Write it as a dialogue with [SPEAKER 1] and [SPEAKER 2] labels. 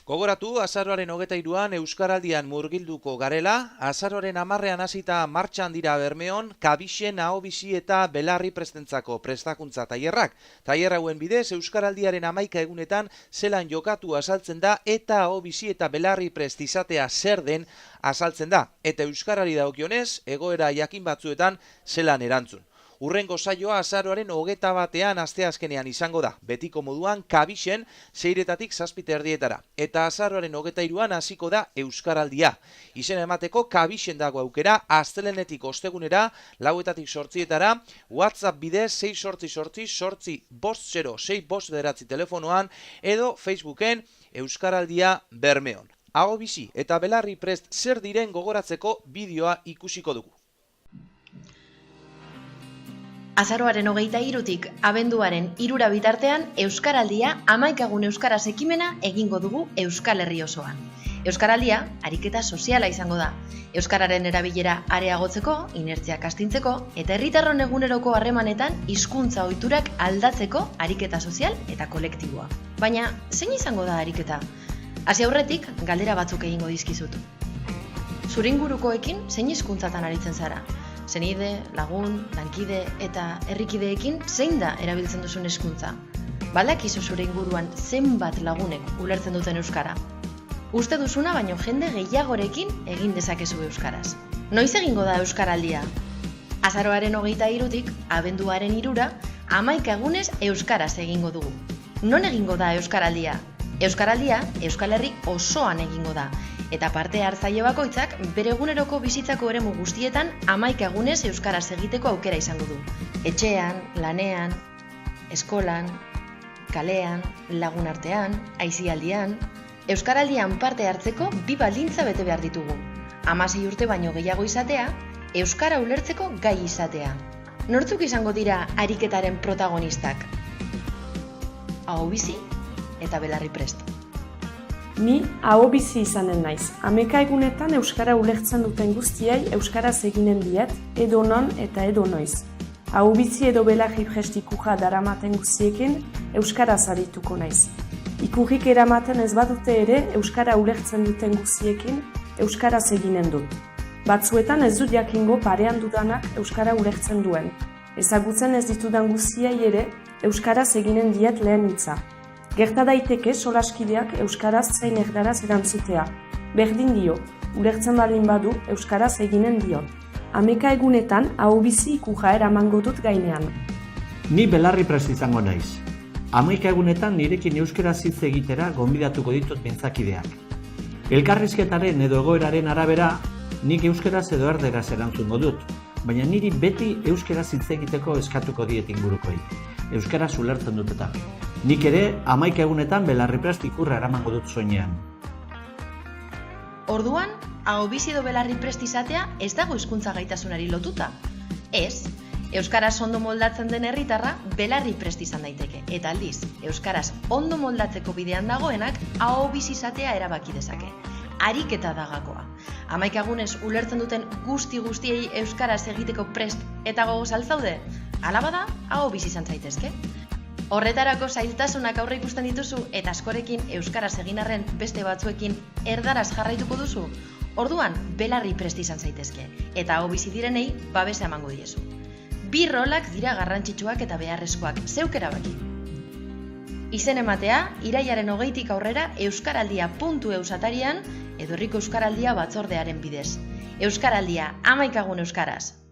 [SPEAKER 1] Gogoratu, azaroaren 23an Euskaraldian murgilduko garela, azaroaren 10ean hasita martxan dira Bermeon, Kabixen, Ahobizi eta Belarri prestentzako prestakuntza tailerrak. Tailer hauen bidez, Euskaraldiaren 11 egunetan zelan jokatu azaltzen da eta Ahobizi eta Belarri prest izatea zer den azaltzen da. Eta Euskarari dagokionez, egoera jakin batzuetan zelan erantzun. Urrengo saioa azaroaren 21ean asteazkenean izango da, betiko moduan Kabixen 6:00 7:30 eta azaroaren 23an hasiko da Euskaraldia. Izena emateko Kabixen dago aukera, astelehenetik ostegunera 4:00 8:00 WhatsApp bidez 688-850-659 telefonoan edo Facebooken Euskaraldia Bermeon. Ahobizi eta Belarri prest zer diren gogoratzeko bideoa ikusiko dugu.
[SPEAKER 2] Azaroaren 23tik abenduaren 3 bitartean Euskaraldia 11 egun euskaraz ekimena egingo dugu Euskal Herri osoan. Euskaraldia ariketa soziala izango da. Euskararen erabilera areagotzeko, inertziak astintzeko eta herritarron eguneroko harremanetan hizkuntza ohiturak aldatzeko ariketa sozial eta kolektiboa. Baina zein izango da ariketa? Hasi aurretik galdera batzuk egingo dizkizut. Zure ingurukoekin zein hizkuntzatan aritzen zara? Senide, lagun, lankide eta herrikideekin zein da erabiltzen duzun hizkuntza? Badakizu zure inguruan zenbat lagunek ulertzen duten euskara? Uste duzuna baino jende gehiagorekin egin dezakezu euskaraz. Noiz egingo da Euskaraldia? Azaroaren 23tik abenduaren 3ra 11 egunez euskaraz egingo dugu. Non egingo da Euskaraldia? Euskaraldia Euskal Herri osoan egingo da. Eta parte hartzaile bakoitzak bere eguneroko bizitzako eremu guztietan 11 egunez euskaraz egiteko aukera izango du. Etxean, lanean, eskolan, kalean, lagun artean, aisialdian, Euskaraldian parte hartzeko bi baldintza bete behar ditugu. 16 urte baino gehiago izatea, euskara ulertzeko gai izatea. Nortzuk izango dira ariketaren protagonistak? Ahobizi eta Belarri prest.
[SPEAKER 3] Ni ahobizi izanen naiz. 11 egunetan euskara ulertzen duten guztiei euskaraz eginen diet, edo non eta edo noiz. Ahobizi edo Belarri prest ikurra daramaten guztiekin euskaraz arituko naiz. Ikurrik eramaten ez badute ere euskara ulertzen duten guztiekin euskaraz eginen dut. Batzuetan ez dut jakingo parean dudanak euskara ulertzen duen. Ezagutzen ez ditudan guztiei ere euskaraz eginen diet lehen hitza. Gerta daiteke solaskideak euskaraz zein erdaraz erantzutea. Berdin dio, ulertzen baldin badu euskaraz eginen dio. 11 egunetan ahobizi ikurra eramango dut gainean.
[SPEAKER 4] Ni Belarri prest izango naiz. 11 egunetan nirekin euskaraz hitz egitera gonbidatuko ditut mintzakideak. Elkarrizketaren edo egoeraren arabera, nik euskaraz edo erderaz erantzungo dut, baina niri beti euskaraz hitz egiteko eskatuko diet ingurukoei. Euskaraz ulertzen dut eta. Nik ere 11 egunetan Belarri prest ikurra eramango dut soinean.
[SPEAKER 2] Orduan, ahobizi edo Belarri prest izatea ez dago hizkuntza gaitasunari lotuta. Ez, euskaraz ondo moldatzen den herritarra Belarri prest izan daiteke. Eta aldiz, euskaraz ondo moldatzeko bidean dagoenak ahobizi izatea erabaki dezake. Ariketa da gakoa. 11 egunez ulertzen duten guztiei euskaraz egiteko prest eta gogoz altzaude? Hala bada, ahobizi izan zaitezke. Horretarako zailtasunak aurre ikusten dituzu eta askorekin euskaraz egin arren beste batzuekin erdaraz jarraituko duzu? Orduan, Belarri prest izan zaitezke eta ahobizi direnei babesa emango diezu. Bi rolak dira garrantzitsuak eta beharrezkoak, zeuk erabaki. Izen ematea, irailaren 20tik aurrera euskaraldia.eus atarian edo herriko Euskaraldia batzordearen bidez. Euskaraldia 11 egun euskaraz.